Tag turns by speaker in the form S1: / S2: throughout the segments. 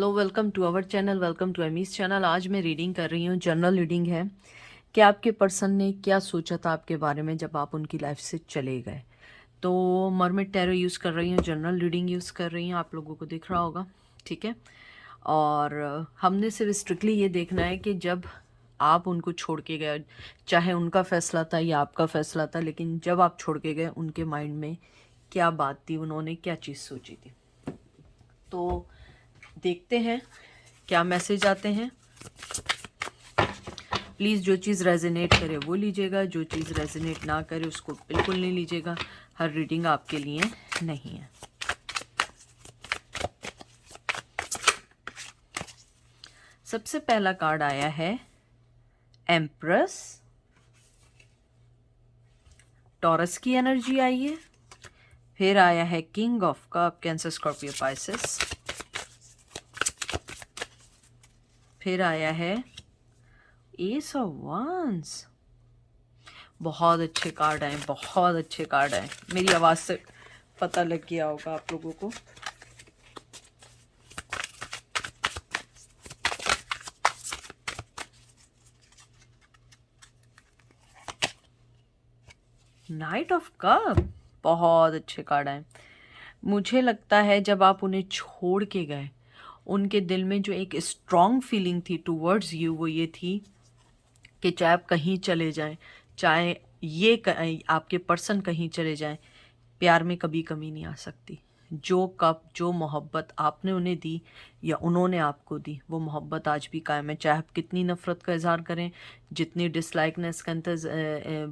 S1: Hello, welcome to our channel, welcome to Amy's channel. आज मैं reading कर रही हूँ, जनरल रीडिंग है कि आपके पर्सन ने क्या सोचा था आपके बारे में जब आप उनकी लाइफ से चले गए। तो मरमिड टैरो यूज़ कर रही हूँ, जनरल रीडिंग यूज़ कर रही हूँ, आप लोगों को दिख रहा होगा, ठीक है। और हमने सिर्फ स्ट्रिक्टली ये देखना है कि जब आप उनको छोड़ के गए, चाहे उनका फैसला था या आपका फैसला था, लेकिन जब आप छोड़ के गए उनके माइंड में क्या बात थी, उन्होंने क्या चीज़ सोची थी। तो देखते हैं क्या मैसेज आते हैं। प्लीज़ जो चीज़ रेजोनेट करे वो लीजिएगा, जो चीज़ रेजोनेट ना करे उसको बिल्कुल नहीं लीजिएगा। हर रीडिंग आपके लिए नहीं है। सबसे पहला कार्ड आया है एम्प्रेस, टॉरस की एनर्जी आई है। फिर आया है king of cup, cancer Scorpio Pisces. फिर आया है एस ऑफ वांस। बहुत अच्छे कार्ड आए, बहुत अच्छे कार्ड आए। मेरी आवाज़ से पता लग गया होगा आप लोगों को। नाइट ऑफ कप, बहुत अच्छे कार्ड आए। मुझे लगता है जब आप उन्हें छोड़ के गए, उनके दिल में जो एक स्ट्रॉन्ग फीलिंग थी टूवर्ड्स यू, वो ये थी कि चाहे आप कहीं चले जाएं, चाहे आपके पर्सन कहीं चले जाएं, प्यार में कभी कमी नहीं आ सकती। जो कप, जो मोहब्बत आपने उन्हें दी या उन्होंने आपको दी, वो मोहब्बत आज भी कायम है। चाहे आप कितनी नफ़रत का इजहार करें, जितनी डिसलाइकनेस का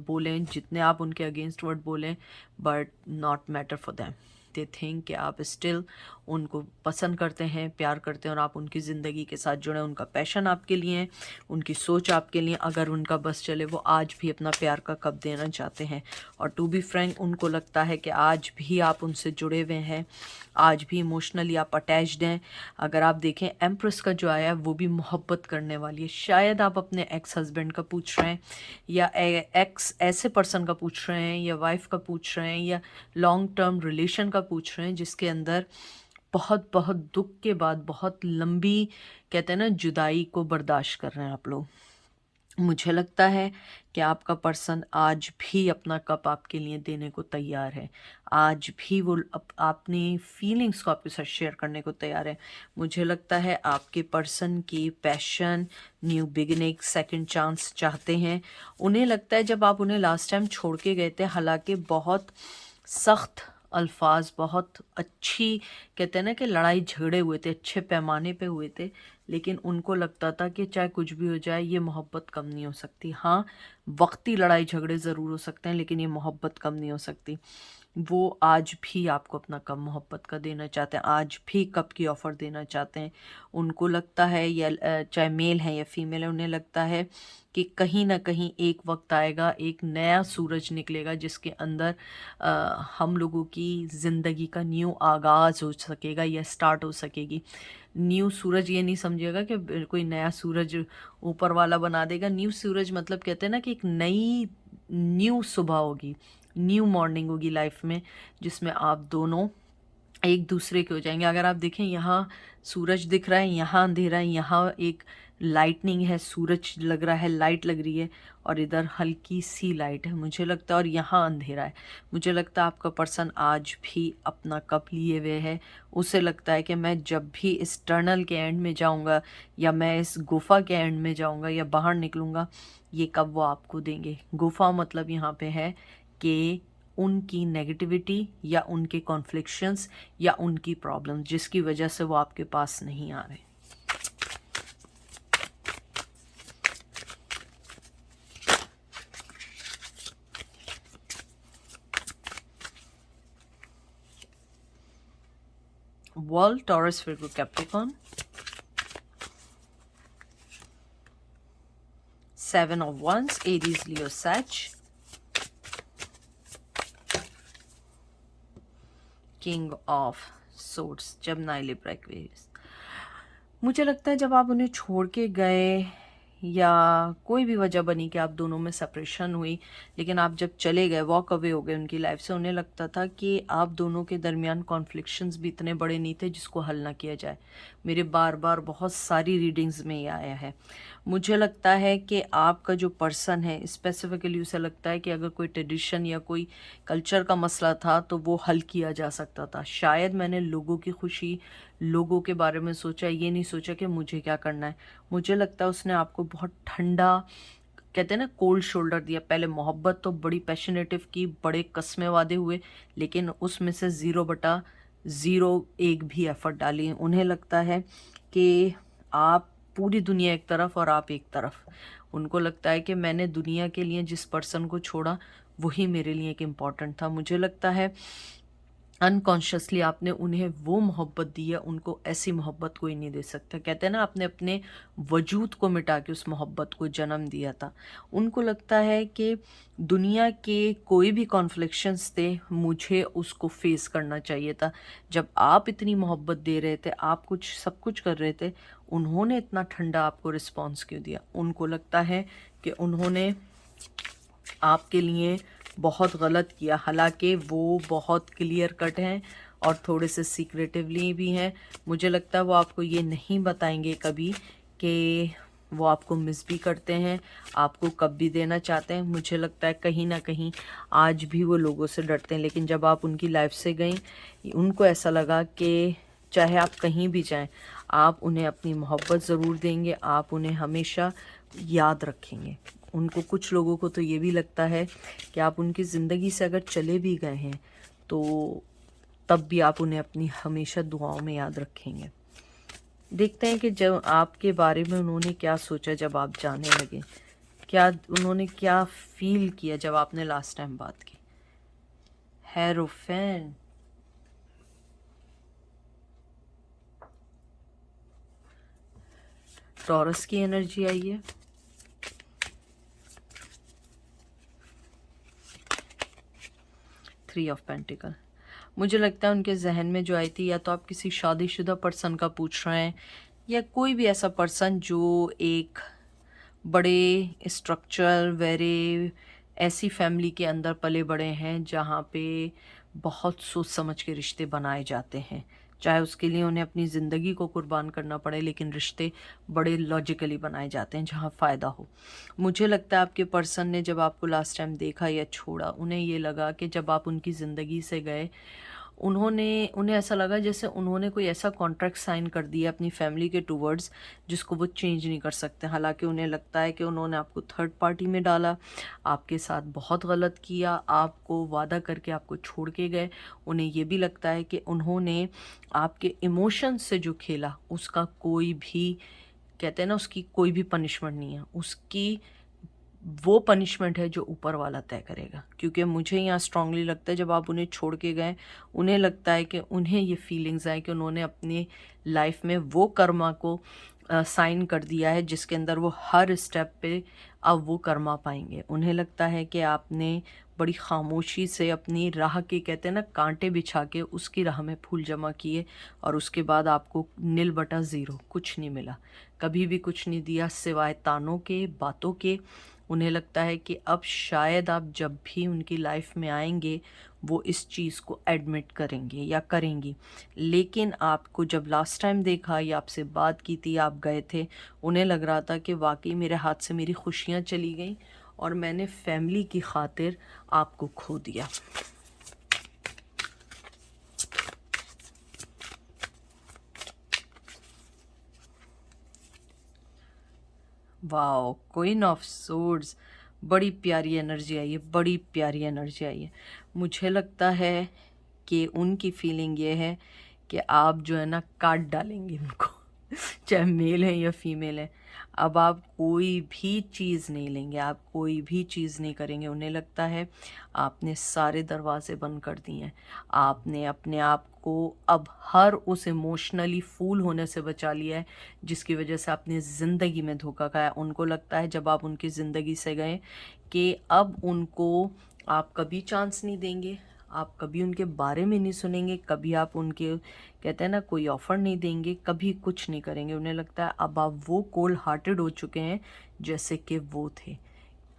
S1: बोलें, जितने आप उनके अगेंस्ट वर्ड बोलें, but not matter for them. They think कि आप स्टिल उनको पसंद करते हैं, प्यार करते हैं और आप उनकी ज़िंदगी के साथ जुड़े। उनका पैशन आपके लिए है, उनकी सोच आपके लिए। अगर उनका बस चले, वो आज भी अपना प्यार का कप देना चाहते हैं। और टू बी फ्रैंक, उनको लगता है कि आज भी आप उनसे जुड़े हुए हैं, आज भी इमोशनली आप अटैच्ड हैं। अगर आप देखें, एम्प्रेस का जो आया है वो भी मोहब्बत करने वाली है। शायद आप अपने एक्स हस्बैंड का पूछ रहे हैं, या एक्स ऐसे पर्सन का पूछ रहे हैं, या वाइफ का पूछ रहे हैं, या लॉन्ग टर्म रिलेशन का पूछ रहे हैं जिसके अंदर बहुत बहुत दुख के बाद बहुत लंबी, कहते हैं ना, जुदाई को बर्दाश्त कर रहे हैं आप लोग। मुझे लगता है कि आपका पर्सन आज भी अपना कप आपके लिए देने को तैयार है। आज भी वो अपनी फीलिंग्स को आपके साथ शेयर करने को तैयार है। मुझे लगता है आपके पर्सन की passion, new beginning, second chance चाहते हैं। उन्हें लगता है जब आप उन्हें लास्ट टाइम छोड़ के गए थे, हालांकि बहुत सख्त अल्फाज, बहुत अच्छी, कहते हैं ना कि लड़ाई झगड़े हुए थे, अच्छे पैमाने पे हुए थे, लेकिन उनको लगता था कि चाहे कुछ भी हो जाए, ये मोहब्बत कम नहीं हो सकती। हाँ, वक्ती लड़ाई झगड़े ज़रूर हो सकते हैं, लेकिन ये मोहब्बत कम नहीं हो सकती। वो आज भी आपको अपना कप मोहब्बत का देना चाहते हैं, आज भी कप की ऑफ़र देना चाहते हैं। उनको लगता है, या चाहे मेल है या फीमेल है, उन्हें लगता है कि कहीं ना कहीं एक वक्त आएगा, एक नया सूरज निकलेगा जिसके अंदर हम लोगों की ज़िंदगी का न्यू आगाज़ हो सकेगा या स्टार्ट हो सकेगी। न्यू सूरज ये नहीं समझिएगा कि कोई नया सूरज ऊपर वाला बना देगा। न्यू सूरज मतलब, कहते हैं ना कि एक नई न्यू सुबह होगी, न्यू मॉर्निंग होगी लाइफ में, जिसमें आप दोनों एक दूसरे के हो जाएंगे। अगर आप देखें, यहाँ सूरज दिख रहा है, यहाँ अंधेरा है, यहाँ एक लाइटनिंग है, सूरज लग रहा है, लाइट लग रही है, और इधर हल्की सी लाइट है मुझे लगता है, और यहाँ अंधेरा है। मुझे लगता है आपका पर्सन आज भी अपना कप लिए हुए है। उसे लगता है कि मैं जब भी इस टनल के एंड में जाऊँगा, या मैं इस गुफा के एंड में जाऊँगा, या बाहर निकलूँगा, ये कब वो आपको देंगे। गुफा मतलब यहाँ पे है कि उनकी नेगेटिविटी, या उनके कॉन्फ्लिक्शंस, या उनकी प्रॉब्लम जिसकी वजह से वो आपके पास नहीं आ रहे। World, taurus, Virgo, Capricorn. 7 of Wands, Aries, Leo, Sag. King of swords, जब नाइलिब्रा, एक्वेरियस। मुझे लगता है जब आप उन्हें छोड़ के गए, या कोई भी वजह बनी कि आप दोनों में सेपरेशन हुई, लेकिन आप जब चले गए, वॉक अवे हो गए उनकी लाइफ से, उन्हें लगता था कि आप दोनों के दरमियान कॉन्फ्लिक्शंस भी इतने बड़े नहीं थे जिसको हल ना किया जाए। मेरे बार बार बहुत सारी रीडिंग्स में ये आया है। मुझे लगता है कि आपका जो पर्सन है स्पेसिफिकली, उसे लगता है कि अगर कोई ट्रेडिशन या कोई कल्चर का मसला था तो वो हल किया जा सकता था। शायद मैंने लोगों की खुशी, लोगों के बारे में सोचा, ये नहीं सोचा कि मुझे क्या करना है। मुझे लगता है उसने आपको बहुत ठंडा, कहते हैं ना, कोल्ड शोल्डर दिया। पहले मोहब्बत तो बड़ी पैशनेटिव की, बड़े कस्में वादे हुए, लेकिन उसमें से 0/0 एक भी एफर्ट डाली। उन्हें लगता है कि आप पूरी दुनिया एक तरफ और आप एक तरफ। उनको लगता है कि मैंने दुनिया के लिए जिस पर्सन को छोड़ा वही मेरे लिए एक इम्पॉर्टेंट था। मुझे लगता है अनकॉन्शियसली आपने उन्हें वो मोहब्बत दी है, उनको ऐसी मोहब्बत कोई नहीं दे सकता। कहते हैं ना, आपने अपने वजूद को मिटा के उस मोहब्बत को जन्म दिया था। उनको लगता है कि दुनिया के कोई भी कॉन्फ्लिक्शंस थे, मुझे उसको फेस करना चाहिए था। जब आप इतनी मोहब्बत दे रहे थे, आप कुछ सब कुछ कर रहे थे, उन्होंने इतना ठंडा आपको रिस्पॉन्स क्यों दिया? उनको लगता है कि उन्होंने आपके लिए बहुत गलत किया, हालांकि वो बहुत क्लियर कट हैं और थोड़े से सीक्रेटिवली भी हैं। मुझे लगता है वो आपको ये नहीं बताएंगे कभी कि वो आपको मिस भी करते हैं, आपको कब भी देना चाहते हैं। मुझे लगता है कहीं ना कहीं आज भी वो लोगों से डरते हैं, लेकिन जब आप उनकी लाइफ से गई, उनको ऐसा लगा कि चाहे आप कहीं भी जाएं, आप उन्हें अपनी मोहब्बत ज़रूर देंगे, आप उन्हें हमेशा याद रखेंगे। उनको, कुछ लोगों को तो ये भी लगता है कि आप उनकी ज़िंदगी से अगर चले भी गए हैं तो तब भी आप उन्हें अपनी हमेशा दुआओं में याद रखेंगे। देखते हैं कि जब आपके बारे में उन्होंने क्या सोचा जब आप जाने लगे, क्या उन्होंने क्या फील किया जब आपने लास्ट टाइम बात की। हेरोफेन, टॉरस की एनर्जी आई है। Three of pentacle. मुझे लगता है उनके जहन में जो आई थी, या तो आप किसी शादीशुदा पर्सन का पूछ रहे हैं, या कोई भी ऐसा पर्सन जो एक बड़े स्ट्रक्चर, वेरी ऐसी फैमिली के अंदर पले बड़े हैं जहाँ पे बहुत सोच समझ के रिश्ते बनाए जाते हैं, चाहे उसके लिए उन्हें अपनी ज़िंदगी को कुर्बान करना पड़े, लेकिन रिश्ते बड़े लॉजिकली बनाए जाते हैं जहाँ फ़ायदा हो। मुझे लगता है आपके पर्सन ने जब आपको लास्ट टाइम देखा या छोड़ा, उन्हें ये लगा कि जब आप उनकी ज़िंदगी से गए, उन्हें ऐसा लगा जैसे उन्होंने कोई ऐसा कॉन्ट्रैक्ट साइन कर दिया अपनी फैमिली के टूवर्ड्स जिसको वो चेंज नहीं कर सकते। हालांकि उन्हें लगता है कि उन्होंने आपको थर्ड पार्टी में डाला, आपके साथ बहुत गलत किया, आपको वादा करके आपको छोड़ के गए। उन्हें ये भी लगता है कि उन्होंने आपके इमोशंस से जो खेला, उसका कोई भी, कहते हैं ना, उसकी कोई भी पनिशमेंट नहीं है। उसकी वो पनिशमेंट है जो ऊपर वाला तय करेगा। क्योंकि मुझे यहाँ स्ट्रांगली लगता है जब आप उन्हें छोड़ के गए, उन्हें लगता है कि उन्हें ये फीलिंग्स आए कि उन्होंने अपनी लाइफ में वो कर्मा को साइन कर दिया है जिसके अंदर वो हर स्टेप पे अब वो कर्मा पाएंगे। उन्हें लगता है कि आपने बड़ी खामोशी से अपनी राह के, कहते हैं ना, कांटे बिछा के उसकी राह में फूल जमा किए, और उसके बाद आपको 0/0 कुछ नहीं मिला, कभी भी कुछ नहीं दिया सिवाय तानों के, बातों के। उन्हें लगता है कि अब शायद आप जब भी उनकी लाइफ में आएंगे वो इस चीज़ को एडमिट करेंगे या करेंगी। लेकिन आपको जब लास्ट टाइम देखा या आपसे बात की थी, आप गए थे, उन्हें लग रहा था कि वाकई मेरे हाथ से मेरी खुशियाँ चली गई और मैंने फैमिली की खातिर आपको खो दिया। Wow, queen of swords. बड़ी प्यारी एनर्जी आई है, बड़ी प्यारी एनर्जी आई है। मुझे लगता है कि उनकी फीलिंग ये है कि आप जो है ना, काट डालेंगे उनको चाहे मेल है या फीमेल है। अब आप कोई भी चीज़ नहीं लेंगे, आप कोई भी चीज़ नहीं करेंगे। उन्हें लगता है आपने सारे दरवाजे बंद कर दिए हैं, आपने अपने आप को अब हर उस इमोशनली फूल होने से बचा लिया है जिसकी वजह से आपने ज़िंदगी में धोखा खाया। उनको लगता है जब आप उनकी ज़िंदगी से गए कि अब उनको आप कभी चांस नहीं देंगे, आप कभी उनके बारे में नहीं सुनेंगे, कभी आप उनके कहते हैं ना कोई ऑफ़र नहीं देंगे, कभी कुछ नहीं करेंगे। उन्हें लगता है अब आप वो कोल्ड हार्टेड हो चुके हैं जैसे कि वो थे।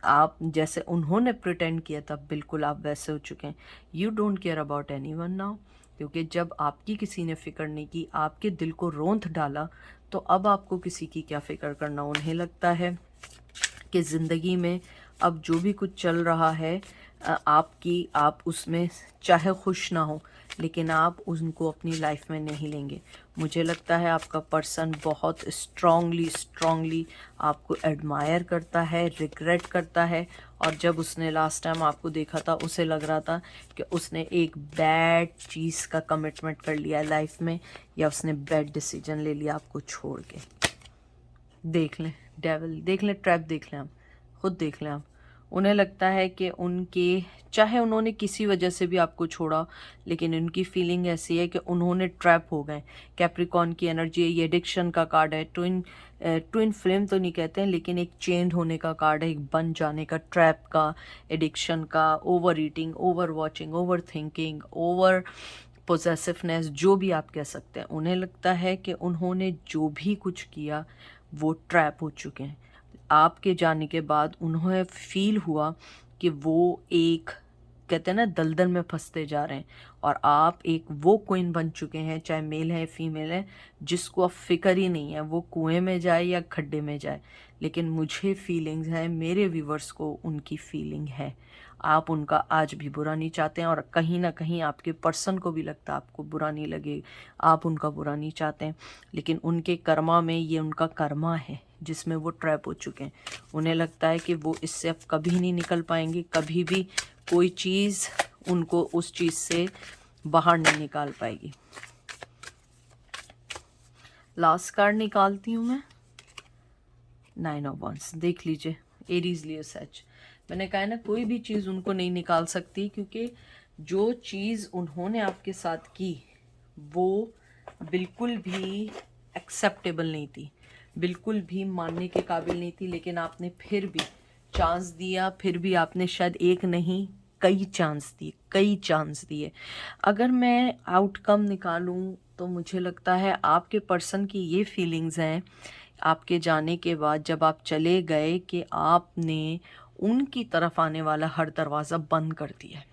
S1: आप जैसे उन्होंने प्रिटेंड किया था बिल्कुल आप वैसे हो चुके हैं। You don't care about anyone now, क्योंकि जब आपकी किसी ने फ़िक्र नहीं की, आपके दिल को रौंद डाला, तो अब आपको किसी की क्या फ़िक्र करना। उन्हें लगता है कि ज़िंदगी में अब जो भी कुछ चल रहा है आप उसमें चाहे खुश ना हो, लेकिन आप उनको अपनी लाइफ में नहीं लेंगे। मुझे लगता है आपका पर्सन बहुत स्ट्रांगली आपको एडमायर करता है, रिग्रेट करता है। और जब उसने लास्ट टाइम आपको देखा था, उसे लग रहा था कि उसने एक बैड चीज़ का कमिटमेंट कर लिया है लाइफ में, या उसने बैड डिसीजन ले लिया आपको छोड़ के। देख लें डेविल, देख लें ट्रैप, देख लें आप, खुद देख लें आप। उन्हें लगता है कि उनके चाहे उन्होंने किसी वजह से भी आपको छोड़ा, लेकिन उनकी फीलिंग ऐसी है कि उन्होंने ट्रैप हो गए। कैप्रिकॉर्न की एनर्जी है, ये एडिक्शन का कार्ड है। ट्विन फ्लेम तो नहीं कहते हैं, लेकिन एक चेंज होने का कार्ड है, एक बन जाने का, ट्रैप का, एडिक्शन का, over eating, over watching, over thinking, over possessiveness, जो भी आप कह सकते हैं। उन्हें लगता है कि उन्होंने जो भी कुछ किया वो ट्रैप हो चुके हैं। आपके जाने के बाद उन्हें फील हुआ कि वो एक कहते हैं ना दलदल में फंसते जा रहे हैं, और आप एक वो क्वीन बन चुके हैं, चाहे मेल है फीमेल है, जिसको अब फिक्र ही नहीं है वो कुएं में जाए या खड्डे में जाए। लेकिन मुझे फीलिंग्स हैं, मेरे व्यूवर्स को उनकी फीलिंग है। आप उनका आज भी बुरा नहीं चाहते हैं, और कहीं ना कहीं आपके पर्सन को भी लगता है आपको बुरा नहीं लगे, आप उनका बुरा नहीं चाहते हैं। लेकिन उनके कर्मा में ये उनका कर्मा है जिसमें वो ट्रैप हो चुके हैं। उन्हें लगता है कि वो इससे अब कभी नहीं निकल पाएंगे, कभी भी कोई चीज़ उनको उस चीज़ से बाहर नहीं निकाल पाएगी। लास्ट कार्ड निकालती हूँ मैं, 9 ऑफ वंस। देख लीजिए, एरीज लियो सच। मैंने कहा है ना कोई भी चीज़ उनको नहीं निकाल सकती, क्योंकि जो चीज़ उन्होंने आपके साथ की वो बिल्कुल भी एक्सेप्टेबल नहीं थी, बिल्कुल भी मानने के काबिल नहीं थी। लेकिन आपने फिर भी चांस दिया, फिर भी आपने शायद एक नहीं कई चांस दिए। अगर मैं आउटकम निकालूं तो मुझे लगता है आपके पर्सन की ये फीलिंग्स हैं आपके जाने के बाद, जब आप चले गए, कि आपने उनकी तरफ आने वाला हर दरवाज़ा बंद कर दिया है।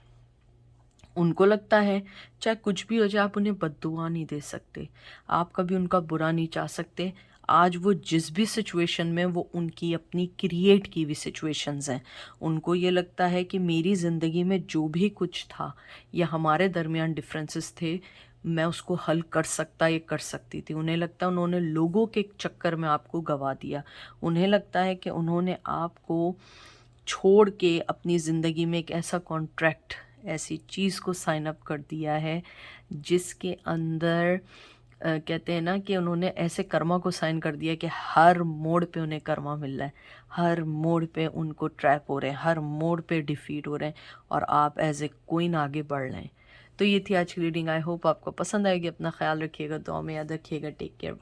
S1: उनको लगता है चाहे कुछ भी हो जाए आप उन्हें बद्दुआ नहीं दे सकते, आप कभी उनका बुरा नहीं चाह सकते। आज वो जिस भी सिचुएशन में, वो उनकी अपनी क्रिएट की हुई सिचुएशंस हैं। उनको ये लगता है कि मेरी ज़िंदगी में जो भी कुछ था या हमारे दरमियान डिफरेंसेस थे, मैं उसको हल कर सकता या कर सकती थी। उन्हें लगता है उन्होंने लोगों के चक्कर में आपको गंवा दिया। उन्हें लगता है कि उन्होंने आपको छोड़ के अपनी ज़िंदगी में एक ऐसा कॉन्ट्रैक्ट, ऐसी चीज़ को साइन अप कर दिया है जिसके अंदर कहते हैं ना कि उन्होंने ऐसे कर्मा को साइन कर दिया कि हर मोड़ पे उन्हें कर्मा मिल रहा है, हर मोड़ पे उनको ट्रैप हो रहे हैं, हर मोड़ पे डिफीट हो रहे हैं, और आप एज ए क्वीन आगे बढ़ रहे हैं। तो ये थी आज की रीडिंग। आई होप आपको पसंद आएगी। अपना ख्याल रखिएगा, दुआ में याद रखिएगा। Take care.